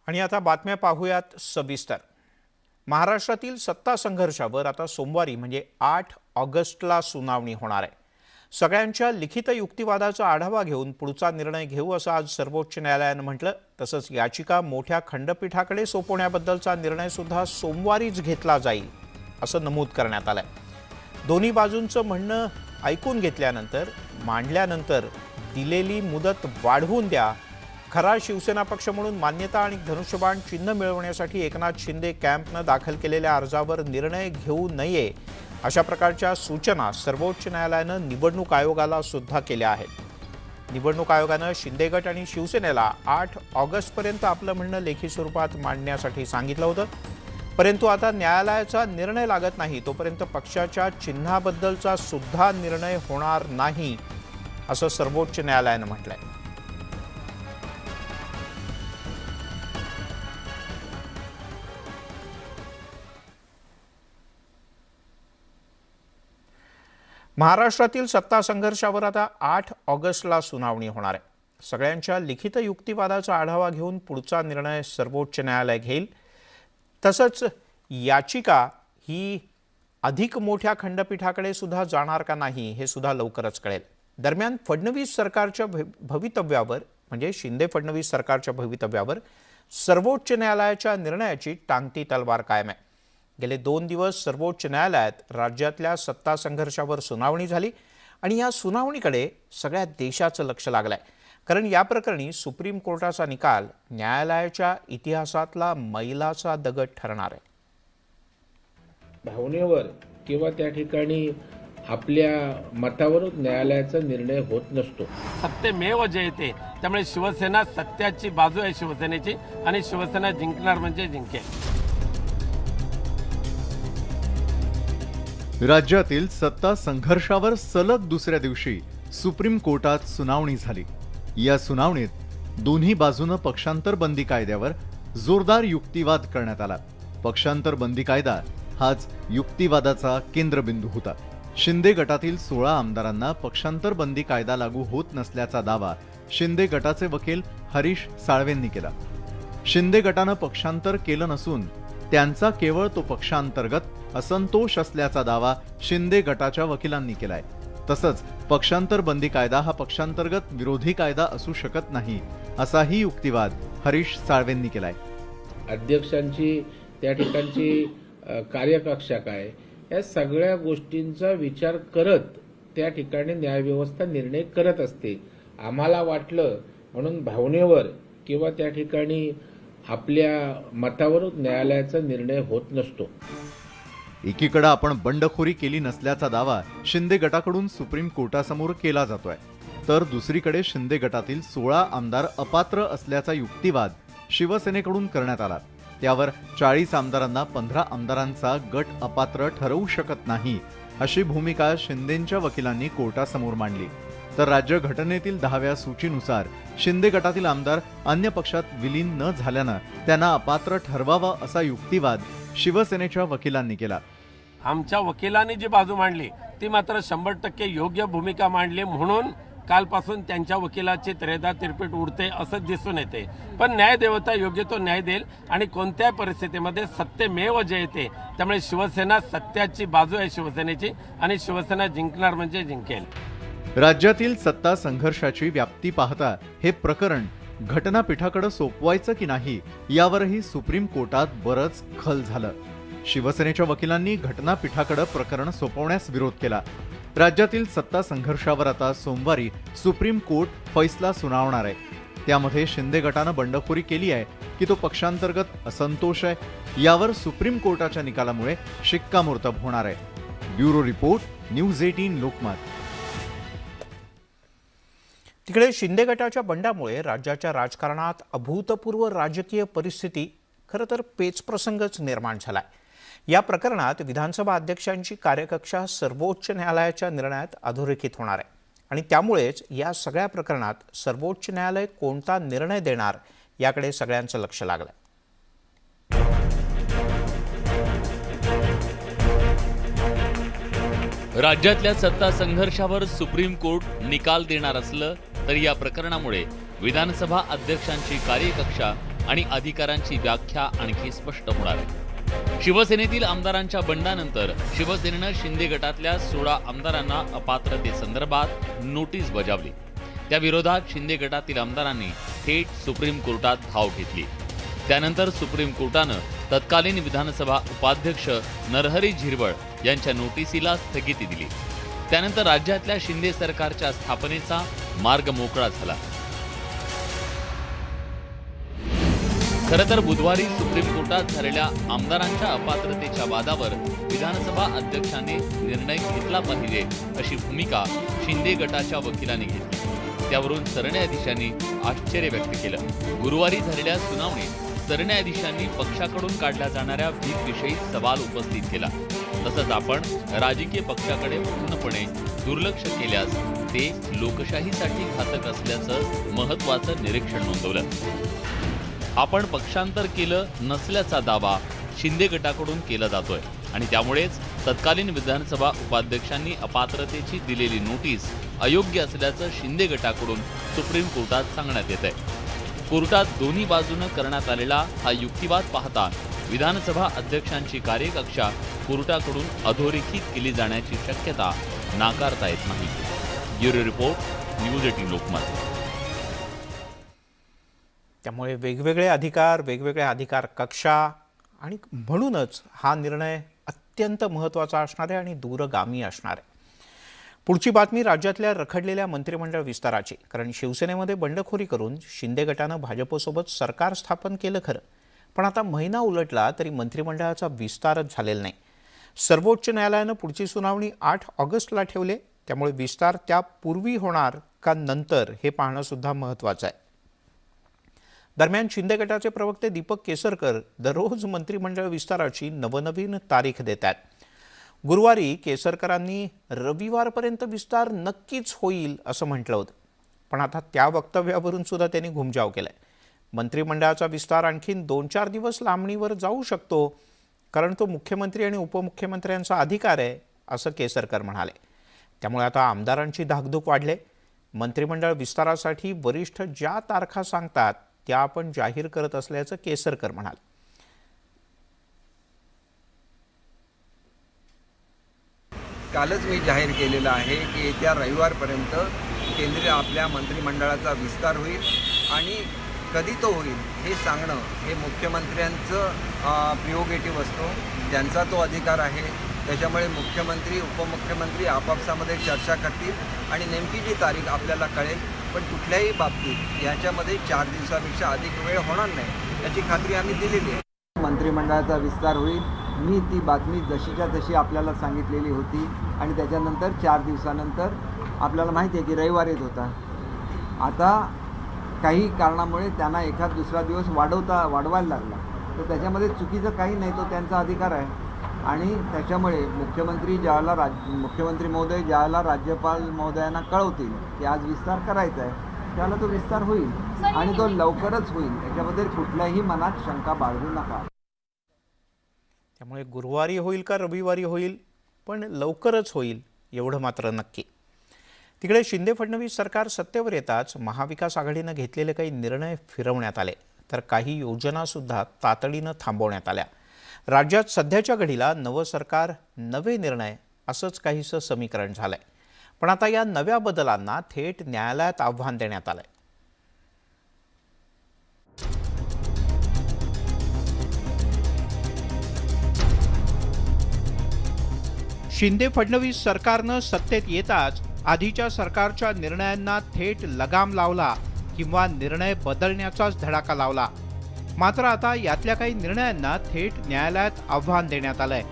आणि आता बातम्या पाहूयात सविस्तर। महाराष्ट्रातील सत्ता संघर्षावर आता सोमवारी म्हणजे 8 ऑगस्टला सुनावणी होणार आहे। सगळ्यांच्या लिखित युक्तिवादाचा आढावा घेऊन पुढचा निर्णय घेऊ असं आज सर्वोच्च न्यायालयाने म्हटलं। तसंच याचिका मोठ्या खंडपीठाकडे सोपवण्याबद्दलचा निर्णय सुद्धा सोमवारीच घेतला जाईल असं नमूद करण्यात आलंय। दोन्ही बाजूंचं म्हणणं ऐकून घेतल्यानंतर मांडल्यानंतर दिलेली मुदत वाढवून द्या, खरा शिवसेना पक्ष म्हणून मान्यता आणि धनुष्यबाण चिन्ह मिळवण्यासाठी एकनाथ शिंदे कॅम्पनं दाखल केलेल्या अर्जावर निर्णय घेऊ नये अशा प्रकारच्या सूचना सर्वोच्च न्यायालयानं निवडणूक आयोगाला सुद्धा केल्या आहेत। निवडणूक आयोगानं शिंदे गट आणि शिवसेनेला 8 ऑगस्टपर्यंत आपलं म्हणणं लेखी स्वरूपात मांडण्यासाठी सांगितलं होतं, परंतु आता न्यायालयाचा निर्णय लागत नाही तोपर्यंत पक्षाच्या चिन्हाबद्दलचा सुद्धा निर्णय होणार नाही असं सर्वोच्च न्यायालयानं म्हटलंय। महाराष्ट्रातील सत्ता संघर्षावर आता 8 ऑगस्टला सुनावणी होणार आहे। सगळ्यांच्या लिखित युक्तिवादाचा आढावा घेऊन पुढचा निर्णय सर्वोच्च न्यायालय घेईल। तसंच याचिका ही अधिक मोठ्या खंडपीठाकडे सुद्धा जाणार का नाही हे सुद्धा लवकरच कळेल। दरम्यान फडणवीस सरकारच्या भवितव्यावर म्हणजे शिंदे फडणवीस सरकारच्या भवितव्यावर सर्वोच्च न्यायालयाच्या निर्णयाची टांगती तलवार कायम आहे। गेले 2 दिवस सर्वोच्च न्यायालयात राज्यातल्या सत्ता संघर्षावर सुनावणी झाली आणि या सुनावणीकडे सगळ्या देशाचं लक्ष लागलंय, कारण या प्रकरणी सुप्रीम कोर्टाचा निकाल न्यायालयाच्या इतिहासातला मैलाचा दगड ठरणार आहे। भावनेवर किंवा त्या ठिकाणी आपल्या मतावर न्यायालयाचा निर्णय होत नसतो। सत्यमेव जयते, त्यामुळे शिवसेना सत्याची बाजू आहे शिवसेनेची आणि शिवसेना जिंकणार म्हणजे जिंकेल। राज्यातील सत्ता संघर्षावर सलग दुसऱ्या दिवशी सुप्रीम कोर्टात सुनावणी झाली। या सुनावणीत दोन्ही बाजूने पक्षांतर बंदी कायद्यावर जोरदार युक्तिवाद करण्यात आला। पक्षांतर बंदी कायदा हाच युक्तिवादाचा केंद्रबिंदू होता। शिंदे गटातील 16 आमदारांना पक्षांतर बंदी कायदा लागू होत नसल्याचा दावा शिंदे गटाचे वकील हरीश साळवेंनी केला। शिंदे गटानं पक्षांतर केलं नसून त्यांचा केवळ तो पक्षांतर्गत असंतोष असल्याचा दावा शिंदे गटाच्या वकिलांनी केलाय। तसंच पक्षांतर बंदी कायदा हा पक्षांतर्गत विरोधी कायदा असू शकत नाही असाही युक्तिवाद हरीश साळवेंनी केलाय। अध्यक्षांची त्या ठिकाणची कार्यकक्षा काय या सगळ्या गोष्टींचा विचार करत त्या ठिकाणी न्यायव्यवस्था निर्णय करत असते। आम्हाला वाटलं म्हणून भावनेवर किंवा त्या ठिकाणी आपल्या मतावर न्यायालयाचा निर्णय होत नसतो। एकीकडे आपण बंडखोरी केली नसल्याचा दावा शिंदे गटाकडून सुप्रीम कोर्टासमोर केला जातोय, तर दुसरीकडे शिंदे गटातील 16 आमदार अपात्र असल्याचा युक्तिवाद शिवसेनेकडून करण्यात आला। त्यावर 40 आमदारांना 15 आमदारांचा गट अपात्र ठरवू शकत नाही अशी भूमिका शिंदेंच्या वकिलांनी कोर्टासमोर मांडली। तर राज्य घटनेतील 10व्या सूचीनुसार शिंदे गटातील आमदार अन्य पक्षात विलीन न झाल्यानं त्यांना अपात्र ठरवावा असा युक्तिवाद शिवसेनेच्या वकिलांनी केला। आमच्या वकिलांनी जी बाजू मांडली ती मात्र 100% योग्य भूमिका मांडली, म्हणून कालपासून त्यांच्या वकिलाची त्रेधा तिरपीट उडते असं दिसून येते। पण न्यायदेवता योग्य तो न्याय देईल आणि कोणत्याही परिस्थितीमध्ये सत्यमेव जयते, त्यामुळे शिवसेना सत्याची बाजू आहे शिवसेनेची आणि शिवसेना जिंकणार म्हणजे जिंकेल। राज्यातील सत्ता संघर्षाची व्याप्ती पाहता हे प्रकरण घटनापीठाकडे सोपवायचं की नाही यावरही सुप्रीम कोर्टात बरंच खल झालं। शिवसेनेच्या वकिलांनी घटनापीठाकडे प्रकरण सोपवण्यास विरोध केला। राज्यातील सत्ता संघर्षावर आता सोमवारी सुप्रीम कोर्ट फैसला सुनावणार आहे। त्यामध्ये शिंदे गटानं बंडखोरी केली आहे की तो पक्षांतर्गत असंतोष आहे यावर सुप्रीम कोर्टाच्या निकालामुळे शिक्कामोर्तब होणार आहे। Bureau report, news 18 Lokmat. तिकडे शिंदे गटाच्या बंडामुळे राज्याच्या राजकारणात अभूतपूर्व राजकीय परिस्थिती खरं तर पेचप्रसंगच निर्माण झालाय। या प्रकरणात विधानसभा अध्यक्षांची कार्यकक्षा सर्वोच्च न्यायालयाच्या निर्णयात अधोरेखित होणार आहे आणि त्यामुळेच या सगळ्या प्रकरणात सर्वोच्च न्यायालय कोणता निर्णय देणार याकडे सगळ्यांचं लक्ष लागलंय। राज्यातल्या सत्ता संघर्षावर सुप्रीम कोर्ट निकाल देणार असलं तरी या प्रकरणामुळे विधानसभा अध्यक्षांची कार्यकक्षा आणि अधिकारांची व्याख्या आणखी स्पष्ट होणार आहे. शिवसेनेतील आमदारांच्या बंडानंतर शिवसेनेनं शिंदे गटातल्या 16 आमदारांना अपात्रतेसंदर्भात नोटीस बजावली. त्या विरोधात शिंदे गटातील आमदारांनी थेट सुप्रीम कोर्टात धाव घेतली. त्यानंतर सुप्रीम कोर्टानं तत्कालीन विधानसभा उपाध्यक्ष नरहरी झिरवळ यांच्या नोटीसीला स्थगिती दिली. त्यानंतर राज्यातल्या शिंदे सरकारच्या स्थापनेचा मार्ग मोकळा झाला. खरं तर बुधवारी सुप्रीम कोर्टात झालेल्या आमदारांच्या अपात्रतेच्या वादावर विधानसभा अध्यक्षांनी निर्णय घेतला पाहिजे अशी भूमिका शिंदे गटाच्या वकिलांनी घेतली. त्यावरून सरन्यायाधीशांनी आश्चर्य व्यक्त केलं. गुरुवारी झालेल्या सुनावणीत सरन्यायाधीशांनी पक्षाकडून काढल्या जाणाऱ्या व्हीपविषयी सवाल उपस्थित केला. तसंच आपण राजकीय पक्षाकडे पूर्णपणे दुर्लक्ष केल्यास ते लोकशाहीसाठी घातक असल्याचं महत्त्वाचं निरीक्षण नोंदवलं. आपण पक्षांतर केलं नसल्याचा दावा शिंदे गटाकडून केला जातोय आणि त्यामुळेच तत्कालीन विधानसभा उपाध्यक्षांनी अपात्रतेची दिलेली नोटीस अयोग्य असल्याचं शिंदे गटाकडून सुप्रीम कोर्टात सांगण्यात येत आहे. कोर्टात दोन्ही बाजूनं करण्यात आलेला हा युक्तिवाद पाहता विधानसभा अध्यक्षांची कार्यकक्षा कोर्टाकडून अधोरेखित केली जाण्याची शक्यता नाकारता येत नाही. Bureau report, news 18 Lokmat. त्यामुळे वेगवेगळे अधिकार कक्षा आणि म्हणूनच हा निर्णय अत्यंत महत्त्वाचा असणार आहे आणि दूरगामी असणार आहे. पुढची बातमी राज्यातल्या रखडलेल्या मंत्रिमंडळ विस्ताराची. कारण शिवसेनेमध्ये बंडखोरी करून शिंदे गटानं भाजपसोबत सरकार स्थापन केलं खरं, पण आता महिना उलटला तरी मंत्रिमंडळाचा विस्तारच झालेला नाही. सर्वोच्च न्यायालयानं पुढची सुनावणी 8 ऑगस्टला ठेवले. त्यामुळे विस्तार त्यापूर्वी होणार का नंतर हे पाहणं सुद्धा महत्त्वाचं आहे. दरम्यान शिंदे गटाचे प्रवक्ते दीपक केसरकर दररोज मंत्रिमंडळ विस्ताराची नवनवीन तारीख देत आहेत. गुरुवारी केसरकरांनी रविवारपर्यंत विस्तार नक्कीच होईल असं म्हटलं होतं, पण आता त्या वक्तव्यावरून सुद्धा त्यांनी घुमजाव केलाय. मंत्रिमंडळाचा विस्तार आणखीन 2-4 दिवस लांबणीवर जाऊ शकतो, कारण तो मुख्यमंत्री आणि उपमुख्यमंत्र्यांचा अधिकार आहे असं केसरकर म्हणाले. त्यामुळे आता आमदारांची धाकधूक वाढले. मंत्रिमंडळ विस्तारासाठी वरिष्ठ ज्या तारखा सांगतात त्या आपण जाहीर करत असल्याचं केसरकर म्हणाले. कालच मी जाहीर केलेलं आहे की येत्या रविवारपर्यंत केंद्रीय आपल्या मंत्रिमंडळाचा विस्तार होईल आणि कधी तो होईल हे सांगणं हे मुख्यमंत्र्यांचं प्रिओगेटिव्ह असतो, त्यांचा तो अधिकार आहे. त्याच्यामुळे मुख्यमंत्री उपमुख्यमंत्री आपापसामध्ये चर्चा करतील आणि नेमकी जी तारीख आपल्याला कळेल. पण कुठल्याही बाबतीत याच्यामध्ये 4 दिवसापेक्षा अधिक वेळ होणार नाही याची खात्री आम्ही दिलेली आहे. मंत्रिमंडळाचा विस्तार होईल, मी ती बातमी जशीच्या तशी आपल्याला सांगितलेली होती आणि त्याच्यानंतर 4 दिवसानंतर आपल्याला माहिती आहे की रविवार येत होता. आता काही कारणामुळे त्यांना एखाद दुसरा दिवस वाढवायला लागला, तर त्याच्यामध्ये चुकीचं काही नाही, तो त्यांचा अधिकार आहे. आणि त्याच्यामुळे मुख्यमंत्री महोदय ज्याला राज्यपाल महोदयांना कळवतील की आज विस्तार करायचा आहे, त्याला तो विस्तार होईल आणि तो लवकरच होईल. याच्यामध्ये कुठल्याही मनात शंका बाळगू नका. त्यामुळे गुरुवारी होईल का रविवारी होईल, पण लवकरच होईल एवढं मात्र नक्की. तिकडे शिंदे फडणवीस सरकार सत्तेवर येताच महाविकास आघाडीनं घेतलेले काही निर्णय फिरवण्यात आले, तर काही योजनासुद्धा तातडीनं थांबवण्यात आल्या. राज्यात सध्याच्या घडीला नवं सरकार नवे निर्णय असंच काहीसं समीकरण झालंय. पण आता या नव्या बदलांना थेट न्यायालयात आव्हान देण्यात आलंय. शिंदे फडणवीस सरकारनं सत्तेत येताच आधीच्या सरकारच्या निर्णयांना थेट लगाम लावला किंवा निर्णय बदलण्याचाच धडाका लावला. मात्र आता यातल्या काही निर्णयांना थेट न्यायालयात आव्हान देण्यात आलंय.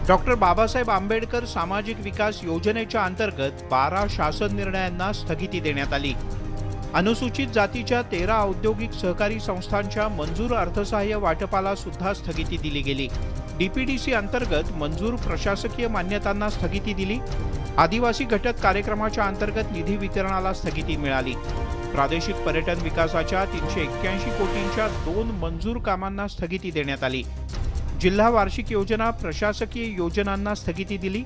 डॉक्टर बाबासाहेब आंबेडकर सामाजिक विकास योजनेच्या अंतर्गत 12 शासन निर्णयांना स्थगिती देण्यात आली. अनुसूचित जातीच्या 13 औद्योगिक सहकारी संस्थांच्या मंजूर अर्थसहाय्य वाटपाला सुद्धा स्थगिती दिली गेली. डीपीडीसी अंतर्गत मंजूर प्रशासकीय मान्यतांना स्थगिती दिली. आदिवासी घटक कार्यक्रमाच्या अंतर्गत निधी वितरणाला स्थगिती मिळाली. प्रादेशिक पर्यटन विकासाच्या 381 कोटींच्या 2 मंजूर कामांना स्थगिती देण्यात आली. जिल्हा वार्षिक योजना प्रशासकीय योजनांना स्थगिती दिली.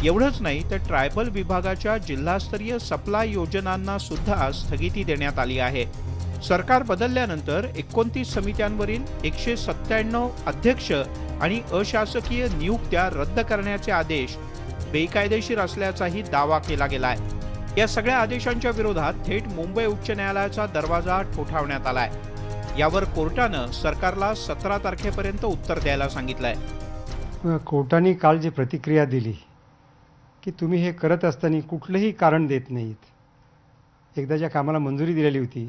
एवढंच नाही तर ट्रायबल विभागाच्या जिल्हास्तरीय सप्लाय योजनांना सुद्धा स्थगिती देण्यात आली आहे. सरकार बदलल्यानंतर 29 समित्यांवरील 197 अध्यक्ष आणि अशासकीय नियुक्त्या रद्द करण्याचे आदेश बेकायदेशीर असल्याचाही दावा केला गेलाय. या सगळ्या आदेशांच्या विरोधात थेट मुंबई उच्च न्यायालयाचा दरवाजा ठोठावण्यात आलाय. यावर कोर्टानं सरकारला 17 तारखेपर्यंत उत्तर द्यायला सांगितलंय. कोर्टाने काल जी प्रतिक्रिया दिली की तुम्ही हे करत असताना कुठलंही कारण देत नाहीत. एकदा ज्या कामाला मंजुरी दिलेली होती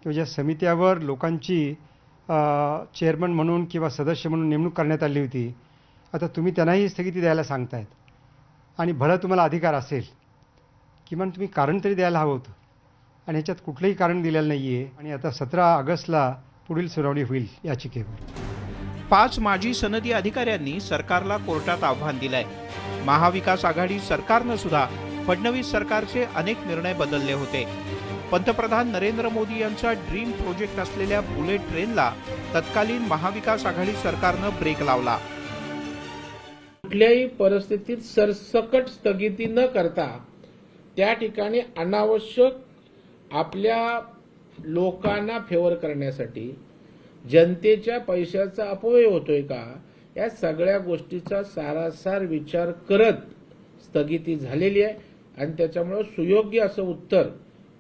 किंवा ज्या समित्यावर लोकांची चेअरमन म्हणून किंवा सदस्य म्हणून नेमणूक करण्यात आली होती, आता तुम्ही त्यांनाही स्थगिती द्यायला सांगतायत. आणि भलं तुम्हाला अधिकार असेल, किमान तुम्ही कारण तरी द्यायला हवं होतं. आणि ह्याच्यात कुठलंही कारण दिलेलं नाही आहे. आणि आता 17 ऑगस्टला पुढील सुनावणी होईल याचिकेवर. 5 माजी सनदी अधिकाऱ्यांनी सरकारला कोर्टात आव्हान दिलंय. महाविकास आघाडी सरकारनं सुद्धा फडणवीस सरकारचे अनेक निर्णय बदलले होते. पंतप्रधान नरेंद्र मोदी यांचा ड्रीम प्रोजेक्ट असलेल्या बुलेट ट्रेनला तत्कालीन महाविकास आघाडी सरकारनं ब्रेक लावला. कुठल्याही परिस्थितीत सरसकट स्थगिती न करता त्या ठिकाणी अनावश्यक आपल्या लोकांना फेवर करण्यासाठी जनतेच्या पैशाचा अपव्यय होतोय का, या सगळ्या गोष्टीचा सारासार विचार करत स्थगिती झालेली आहे. आणि त्याच्यामुळे सुयोग्य असं उत्तर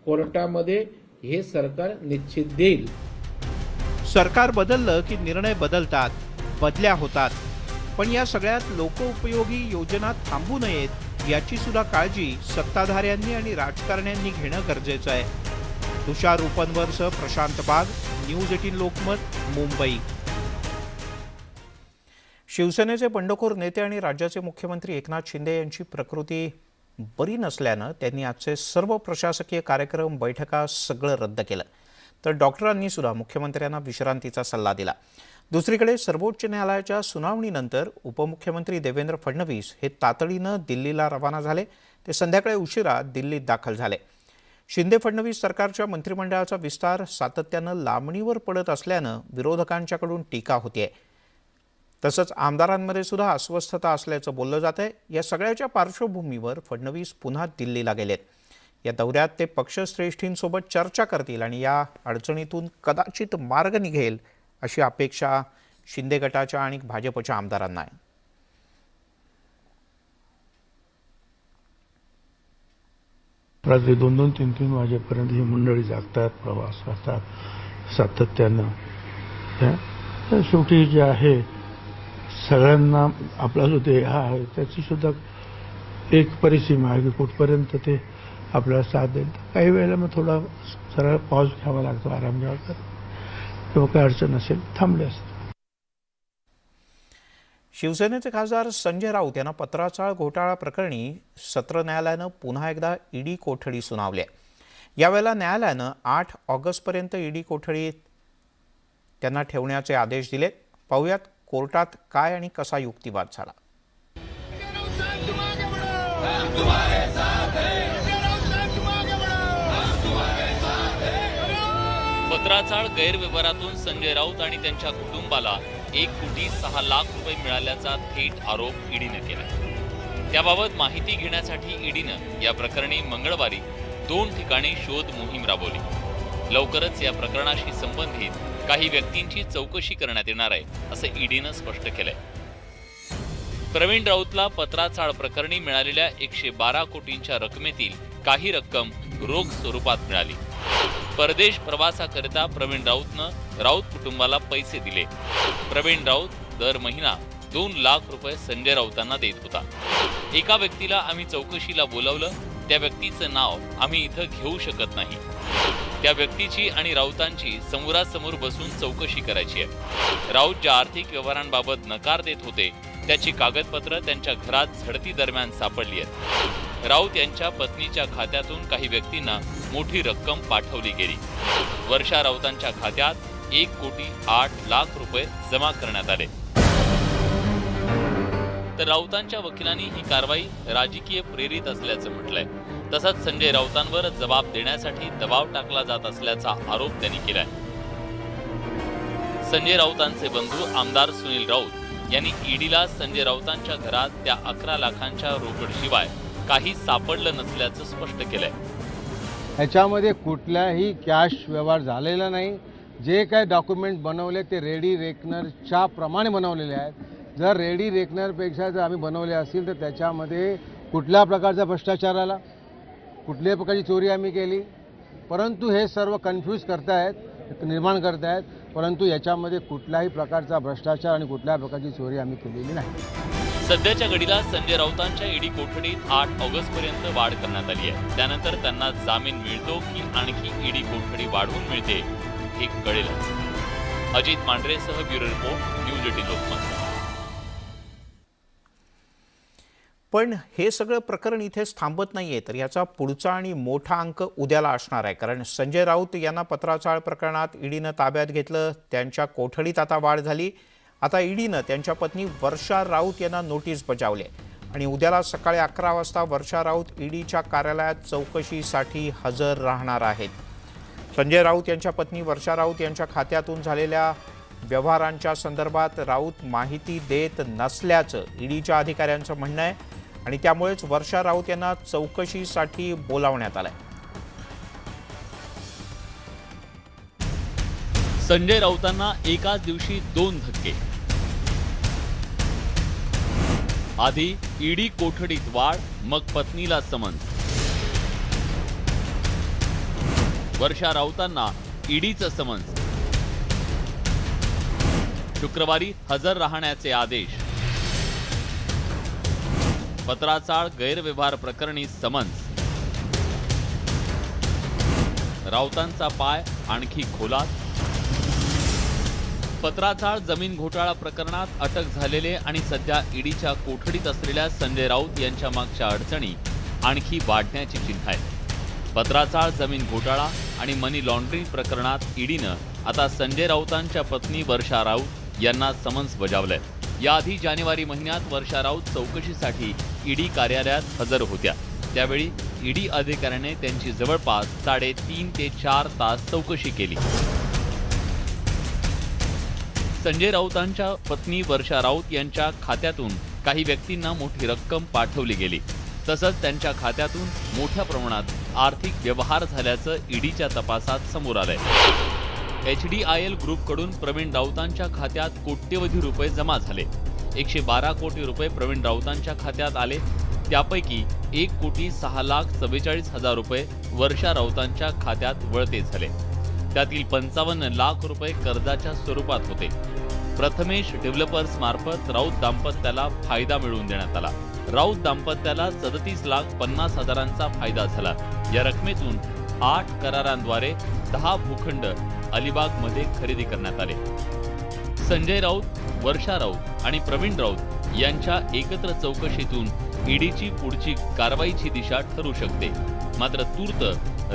कोर्टामध्ये हे सरकार निश्चित देईल. सरकार बदललं की निर्णय बदलतात, बदल्या होतात. पण या सगळ्यात लोकोपयोगी योजना थांबू नयेत याची सुद्धा काळजी सत्ताधाऱ्यांनी आणि राजकारण्यांनी घेणं गरजेचं आहे. तुषार उपनवरसह प्रशांत बाग, न्यूज 18 लोकमत, मुंबई. शिवसेनेचे बंडखोर नेते आणि राज्याचे मुख्यमंत्री एकनाथ शिंदे यांची प्रकृती बरी नसल्यानं त्यांनी आजचे सर्व प्रशासकीय कार्यक्रम, बैठका सगळं रद्द केलं. तर डॉक्टरांनी सुद्धा मुख्यमंत्र्यांना विश्रांतीचा सल्ला दिला. दुसरीकडे सर्वोच्च न्यायालयाच्या सुनावणीनंतर उपमुख्यमंत्री देवेंद्र फडणवीस हे तातडीनं दिल्लीला रवाना झाले. ते संध्याकाळी उशिरा दिल्लीत दाखल झाले. शिंदे फडणवीस सरकारच्या मंत्रिमंडळाचा विस्तार सातत्यानं लांबणीवर पडत असल्यानं विरोधकांच्याकडून टीका होतीये. तसंच आमदारांमध्ये सुद्धा अस्वस्थता असल्याचं बोललं जात आहे. या सगळ्याच्या पार्श्वभूमीवर फडणवीस पुन्हा दिल्लीला गेलेत. या दौऱ्यात ते पक्षश्रेष्ठींसोबत चर्चा करतील आणि या अडचणीतून कदाचित मार्ग निघेल अशी अपेक्षा शिंदे गटाच्या आणि भाजपच्या आमदारांना आहे. रात्री 2-2, 3-3 वाजेपर्यंत ही मंडळी जागतात, प्रवास करतात सातत्यानं. शेवटी जे आहे सगळ्यांना आपला जो देह आहे त्याची सुद्धा एक परिसीमा आहे की कुठपर्यंत ते आपल्याला साथ देईल. काही वेळेला मग थोडा सरळ पॉज घ्यावा लागतो, आराम घ्यावा लागतो. किंवा काही अडचण असेल थांबले असते. शिवसेनेचे खासदार संजय राऊत यांना पत्राचाळ घोटाळा प्रकरणी सत्र न्यायालयानं पुन्हा एकदा ईडी कोठडी सुनावली आहे. यावेळेला न्यायालयानं 8 ऑगस्टपर्यंत ईडी कोठडीत त्यांना ठेवण्याचे आदेश दिलेत. पाहूयात कोर्टात काय आणि कसा युक्तिवाद झाला. पत्राचाळ गैरव्यवहारातून संजय राऊत आणि त्यांच्या कुटुंबाला 1,06 लाख रुपये मिळाल्याचा थेट आरोप ईडीनं केला. त्याबाबत माहिती घेण्यासाठी ईडीनं या प्रकरणी मंगळवारी 2 ठिकाणी शोध मोहीम राबवली. लवकरच या प्रकरणाशी संबंधित काही व्यक्तींची चौकशी करण्यात येणार आहे असं ईडीनं स्पष्ट केलंय. प्रवीण राऊतला पत्राचाळ प्रकरणी मिळालेल्या 112 कोटींच्या रकमेतील काही रक्कम रोख स्वरूपात मिळाली. परदेश प्रवासाकरिता प्रवीण राऊतनं राऊत कुटुंबाला पैसे दिले. प्रवीण राऊत दर महिना 2 लाख रुपये संजय राऊतांना देत होता. एका व्यक्तीला आम्ही चौकशीला बोलावलं. त्या व्यक्तीचं नाव आम्ही इथं घेऊ शकत नाही. त्या व्यक्तीची आणि राऊतांची समोरासमोर बसून चौकशी करायची आहे. राऊत ज्या आर्थिक व्यवहारांबाबत नकार देत होते त्याची कागदपत्र त्यांच्या घरात झडती दरम्यान सापडली आहेत. राऊत यांच्या पत्नीच्या खात्यातून काही व्यक्तींना मोठी रक्कम पाठवली गेली. वर्षा राऊतांच्या खात्यात 1,08 लाख रुपये जमा करण्यात आले. तर राऊतांच्या वकिलांनी ही कारवाई राजकीय प्रेरित असल्याचं म्हटलंय. तसंच संजय राऊतांवर जबाब देण्यासाठी दबाव टाकला जात असल्याचा आरोप त्यांनी केलाय. संजय राऊतांचे बंधू आमदार सुनील राऊत यांनी ईडीला संजय राऊतांच्या घरात त्या 11 लाखांच्या रोकड शिवाय काही सापडलं नसल्याचं स्पष्ट केलंय. ह्याच्यामध्ये कुठलाही कॅश व्यवहार झालेला नाही. जे काय डॉक्युमेंट बनवले ते रेडी रेकनरच्या प्रमाणे बनवलेले आहेत. जर रेडी रेकनरपेक्षा जर आम्ही बनवले असतील तर त्याच्यामध्ये कुठल्या प्रकारचा भ्रष्टाचार आला, कुठल्याही प्रकारची चोरी आम्ही केली, परंतु हे सर्व कन्फ्यूज करतायत, निर्माण करतायत, परंतु याच्यामध्ये कुठल्याही प्रकारचा भ्रष्टाचार आणि कुठल्याही प्रकारची चोरी आम्ही केलेली नाही. सध्याच्या घडीला संजय राऊतांच्या ईडी कोठडीत 8 ऑगस्टपर्यंत वाढ करण्यात आली आहे. त्यानंतर त्यांना जामीन मिळतो की आणखी ईडी कोठडी वाढवून मिळते हे कळेलच. अजित मांढरेसह ब्युरो रिपोर्ट, न्यूज 18 लोकमत. पण हे सगळं प्रकरण इथेच थांबत नाहीये, तर याचा पुढचा आणि मोठा अंक उद्याला असणार आहे. कारण संजय राऊत यांना पत्राचाळ प्रकरणात ईडीनं ताब्यात घेतलं, त्यांच्या कोठडीत आता वाढ झाली. आता ईडीनं त्यांच्या पत्नी वर्षा राऊत यांना नोटीस बजावली आणि उद्याला सकाळी 11 वाजता वर्षा राऊत ईडीच्या कार्यालयात चौकशीसाठी हजर राहणार आहेत. संजय राऊत यांच्या पत्नी वर्षा राऊत यांच्या खात्यातून झालेल्या व्यवहारांच्या संदर्भात राऊत माहिती देत नसल्याचं ईडीच्या अधिकाऱ्यांचं म्हणणं आहे आणि त्यामुळेच वर्षा राऊत यांना चौकशीसाठी बोलावण्यात आलंय. संजय राऊतांना एकाच दिवशी 2 धक्के. आधी ईडी कोठडीत वाढ, मग पत्नीला समन्स. वर्षा राऊतांना ईडीचं समन्स. शुक्रवारी हजर राहण्याचे आदेश. पत्राचाळ गैरव्यवहार प्रकरणी समन्स. राऊतांचा पाय आणखी खोलात. पत्राचाळ जमीन घोटाळा प्रकरणात अटक झालेले आणि सध्या ईडीच्या कोठडीत असलेल्या संजय राऊत यांच्या मागच्या अडचणी आणखी वाढण्याची चिन्ह आहेत. पत्राचाळ जमीन घोटाळा आणि मनी लॉन्ड्रिंग प्रकरणात ईडीनं आता संजय राऊतांच्या पत्नी वर्षा राऊत यांना समन्स बजावलंय. याआधी जानेवारी महिन्यात वर्षा राऊत चौकशीसाठी ईडी कार्यालयात हजर होत्या. त्यावेळी ईडी अधिकाऱ्याने त्यांची जवळपास 3.5 ते 4 तास चौकशी केली. संजय राऊतांच्या पत्नी वर्षा राऊत यांच्या खात्यातून काही व्यक्तींना मोठी रक्कम पाठवली गेली. तसंच त्यांच्या खात्यातून मोठ्या प्रमाणात आर्थिक व्यवहार झाल्याचं ईडीच्या तपासात समोर आलंय. HDIL ग्रुपकडून प्रवीण राऊतांच्या खात्यात कोट्यवधी रुपये जमा झाले. 112 कोटी रुपये प्रवीण राऊतांच्या खात्यात आले. त्यापैकी 1,06,44,000 रुपये वर्षा राऊतांच्या खात्यात वळते झाले. त्यातील 55 लाख रुपये कर्जाच्या स्वरूपात होते. प्रथमेश डेव्हलपर्स मार्फत राऊत दाम्पत्याला फायदा मिळवून देण्यात आला. राऊत दाम्पत्याला 37,50,000चा फायदा झाला. या रकमेतून 8 करारांद्वारे 10 भूखंड अलिबागमध्ये खरेदी करण्यात आले. संजय राऊत, वर्षा राऊत आणि प्रवीण राऊत यांच्या एकत्र चौकशीतून ईडीची पुढची कारवाईची दिशा ठरू शकते. मात्र तूर्त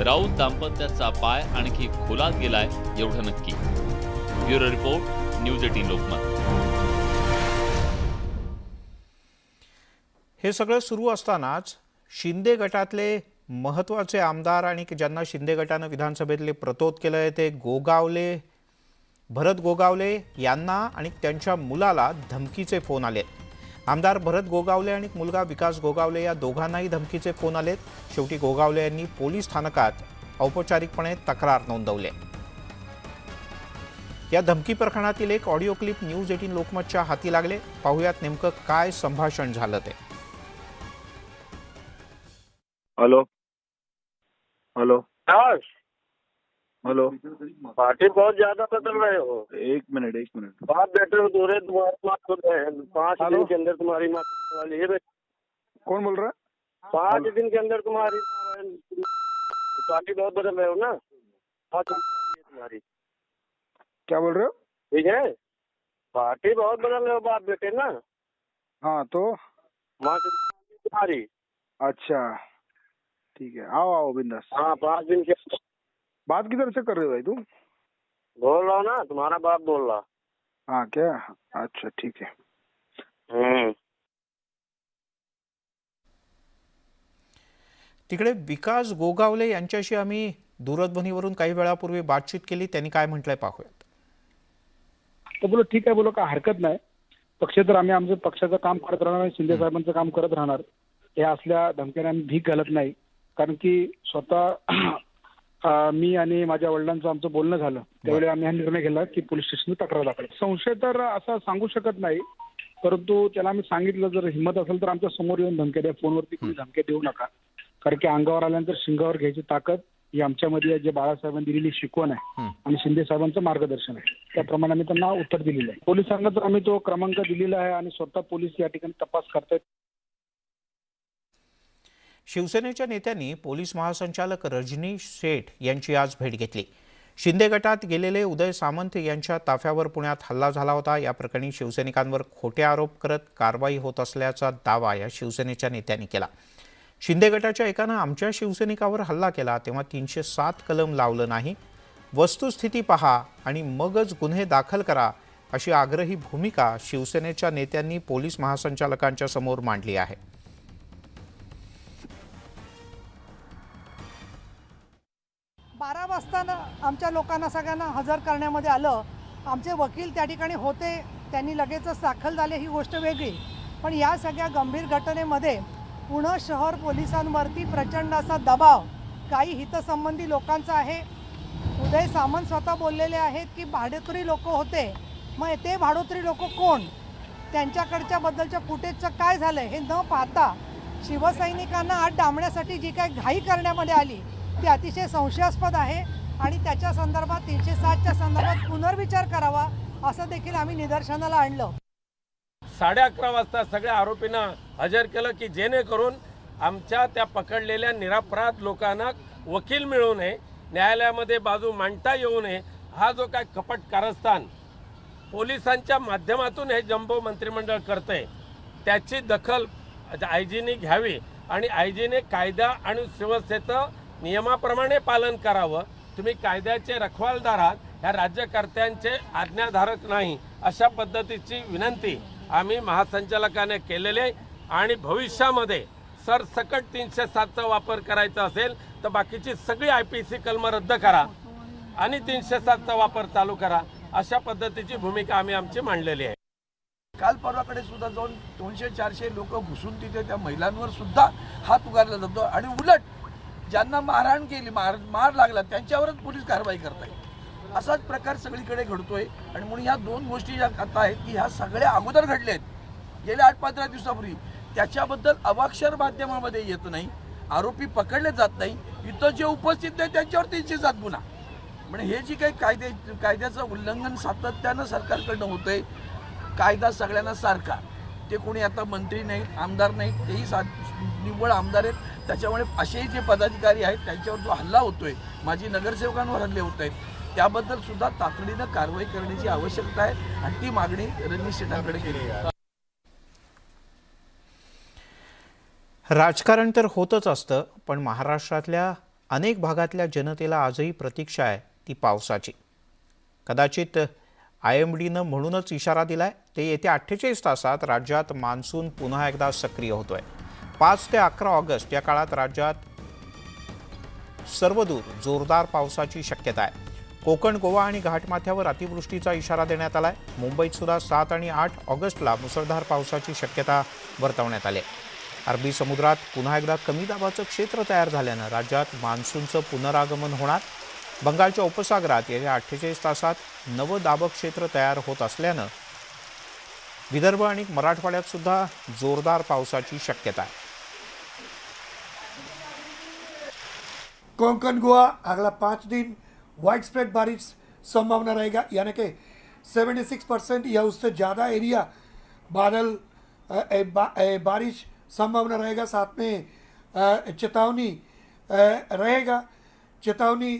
राऊत दाम्पत्याचा पाय आणखी खोलात गेलाय एवढं नक्की. Bureau report, news 18 Lokmat. हे सगळं सुरू असतानाच शिंदे गटातले महत्त्वाचे आमदार आणि ज्यांना शिंदे गटानं विधानसभेतले प्रतोद केलंय ते भरत गोगावले यांना आणि त्यांच्या मुलाला धमकीचे फोन आलेत. आमदार भरत गोगावले आणि मुलगा विकास गोगावले या दोघांनाही धमकीचे फोन आलेत. शेवटी गोगावले यांनी पोलीस स्थानकात औपचारिकपणे तक्रार नोंदवली. या धमकी प्रकरणातील एक ऑडिओ क्लिप न्यूज 18 लोकमतच्या हाती लागले. पाहूयात नेमकं काय संभाषण झालं ते. हेलो हेलो हेलो, पार्टी बहुत ज्यादा बदल रहे हो. एक मिनट बाप बेटे हो दूर है, तुम्हारी मात खुद है. 5 दिन के अंदर तुम्हारी मात वाली है. कौन बोल रहा है? 5 दिन के अंदर तुम्हारी पार्टी बहुत बदल रहे हो ना. तुम्हारी क्या बोल रहे हो? ठीक है, पार्टी बहुत बदल रहे हो बाप बेटे ना. हाँ तो माँ तुम्हारी. अच्छा ठीक है, आओ बिंदास. हाँ 5 दिन के बात किधर से कर रहे हो भाई तुम? बोल रहा हूँ ना, तुम्हारा बाप बोल रहा. हाँ क्या? अच्छा ठीक है. तिकडे विकास गोगावले यांच्याशी आम्ही दूरध्वनीवरून काही वेळापूर्वी बातचीत केली. त्यांनी काय म्हटलंय पाहूयात. तर बोलो ठीक आहे, बोलो काय हरकत नाही. पक्ष तर आम्ही आमचं पक्षाचं काम करत राहणार, शिंदे साहेबांचं काम करत राहणार. या असल्या धमक्यांना आम्ही भीक घालत नाही. कारण की स्वतः मी आणि माझ्या वडिलांचं आमचं बोलणं झालं त्यावेळी आम्ही हा निर्णय घेतला की पोलीस स्टेशनला तक्रार दाखल. संशय तर असा सांगू शकत नाही, परंतु त्याला आम्ही सांगितलं जर हिंमत असेल तर आमच्या समोर येऊन धमक्या द्या, फोनवरती कोणी धमक्या देऊ नका, कारण की अंगावर आल्यानंतर शिंगावर घ्यायची ताकद ही आमच्यामध्ये आहे. जे बाळासाहेबांनी दिलेली शिकवण आहे आणि शिंदे साहेबांचं मार्गदर्शन आहे, त्याप्रमाणे आम्ही त्यांना उत्तर दिलेलं आहे. पोलिसांना तर आम्ही तो क्रमांक दिलेला आहे आणि स्वतः पोलीस या ठिकाणी तपास करतायत. शिवसेनेच्या नेत्यांनी पोलीस महासंचालक रजनीश शेठ यांची आज भेट घेतली. शिंदे गटात गेलेले उदय सामंत यांच्या ताफ्यावर पुण्यात हल्ला झाला होता. या प्रकरणी शिवसैनिकांवर खोटे आरोप करत कारवाई होत असल्याचा दावा या शिवसेनेच्या नेत्यांनी केला. शिंदे गटाच्या एकानं आमच्या शिवसैनिकावर हल्ला केला तेव्हा 307 कलम लावलं नाही, वस्तुस्थिती पहा आणि मगच गुन्हे दाखल करा, अशी आग्रही भूमिका शिवसेनेच्या नेत्यांनी पोलीस महासंचालकांच्या समोर मांडली आहे. बारा वाजता आमच्या लोकांना सगळ्यांना हजर करण्यामध्ये आलं. आमचे वकील त्या ठिकाणी होते, त्यांनी लगेचच दाखल झाले, ही गोष्ट वेगळी. पण या सगळ्या गंभीर घटनेमध्ये पुणे शहर पोलिसांवरती प्रचंड असा दबाव काही हितसंबंधी लोकांचा आहे. उदय सामंत स्वतः बोललेले आहेत की भाडोत्री लोक होते. मग ते भाडोत्री लोक कोण, त्यांच्याकडच्या बद्दलच्या फुटेजचं काय झालं हे न पाहता शिवसैनिकांना आत डांबण्यासाठी जी काय घाई करण्यामध्ये आली ती अतिशय संशयास्पद आहे आणि त्याच्या संदर्भात 307च्या संदर्भात पुनर्विचार करावा असं देखील आम्ही निदर्शनाला आणलं. 11:30 वाजता सगळ्या आरोपींना हजर केलं की जेणेकरून आमच्या त्या पकडलेल्या निरपराध लोकांना वकील मिळू नये, न्यायालयामध्ये बाजू मांडता येऊ नये. हा जो काय कपट कारस्थान पोलिसांच्या माध्यमातून हे जम्बो मंत्रिमंडळ करते त्याची दखल आयजीने घ्यावी आणि आयजीने कायदा आणि सुव्यवस्थेचं नियमाप्रमाणे पालन करावं. तुम्ही कायद्याचे रखवालदार आहात, ह्या राज्यकर्त्यांचे आज्ञाधारक नाही, अशा पद्धतीची विनंती आम्ही महासंचालकाने केलेली आहे. आणि भविष्यामध्ये सरसकट 307चा वापर करायचा असेल तर बाकीची सगळी IPC कलमं रद्द करा आणि 307चा वापर चालू करा, अशा पद्धतीची भूमिका आम्ही आमची मांडलेली आहे. काल परवाकडे सुद्धा जाऊन 200-400 लोक घुसून तिथे त्या महिलांवर सुद्धा हात उगारला जातो आणि उलट ज्यांना मारहाण केली, मार लागला त्यांच्यावरच पोलीस कारवाई करतायत. असाच प्रकार सगळीकडे घडतोय. आणि म्हणून ह्या दोन गोष्टी ज्या आता आहेत की ह्या सगळ्या अगोदर घडल्या आहेत गेल्या 8-15 दिवसापूर्वी, त्याच्याबद्दल अवाक्षर माध्यमामध्ये येत नाही, आरोपी पकडले जात नाही, इथं जे उपस्थित नाही त्यांच्यावर 307 गुन्हा. म्हणजे हे जी काही कायद्याचं उल्लंघन सातत्यानं सरकारकडनं होतंय. कायदा सगळ्यांना सारखा, ते कोणी आता मंत्री नाहीत, आमदार नाहीत, तेही निव्वळ आमदार आहेत. त्याच्यामुळे असेही जे पदाधिकारी आहेत त्यांच्यावर जो हल्ला होतोय, माजी नगरसेवकांवर हल्ले होत आहेत, त्याबद्दल सुद्धा तातडीनं कारवाई करण्याची आवश्यकता आहे आणि ती मागणी रजनीश शेठांकडे केली आहे. राजकारण तर होतच असतं, पण महाराष्ट्रातल्या अनेक भागातल्या जनतेला आजही प्रतीक्षा आहे ती पावसाची. कदाचित IMDनं म्हणूनच इशारा दिलाय, ते येत्या 48 तासात राज्यात मान्सून पुन्हा एकदा सक्रिय होतोय. 5 ते 11 ऑगस्ट या काळात राज्यात सर्वदूर जोरदार पावसाची शक्यता आहे. कोकण, गोवा आणि घाटमाथ्यावर अतिवृष्टीचा इशारा देण्यात आलाय. मुंबईत सुद्धा 7 आणि 8 ऑगस्टला मुसळधार पावसाची शक्यता वर्तवण्यात आली. अरबी समुद्रात पुन्हा एकदा कमी दाबाचं क्षेत्र तयार झाल्यानं राज्यात मान्सूनचं पुनरागमन होणार. बंगालच्या उपसागरात येत्या 48 तासात नवं दाब क्षेत्र तयार होत असल्यानं विदर्भ आणि मराठवाड्यात सुद्धा जोरदार पावसाची शक्यता आहे. कोंकण गोवा अगला 5 दिन वाइड स्प्रेड बारिश संभावना रहेगा, यानी कि 76% या उससे ज़्यादा एरिया बादल बारिश संभावना रहेगा. साथ में चेतावनी रहेगा. चेतावनी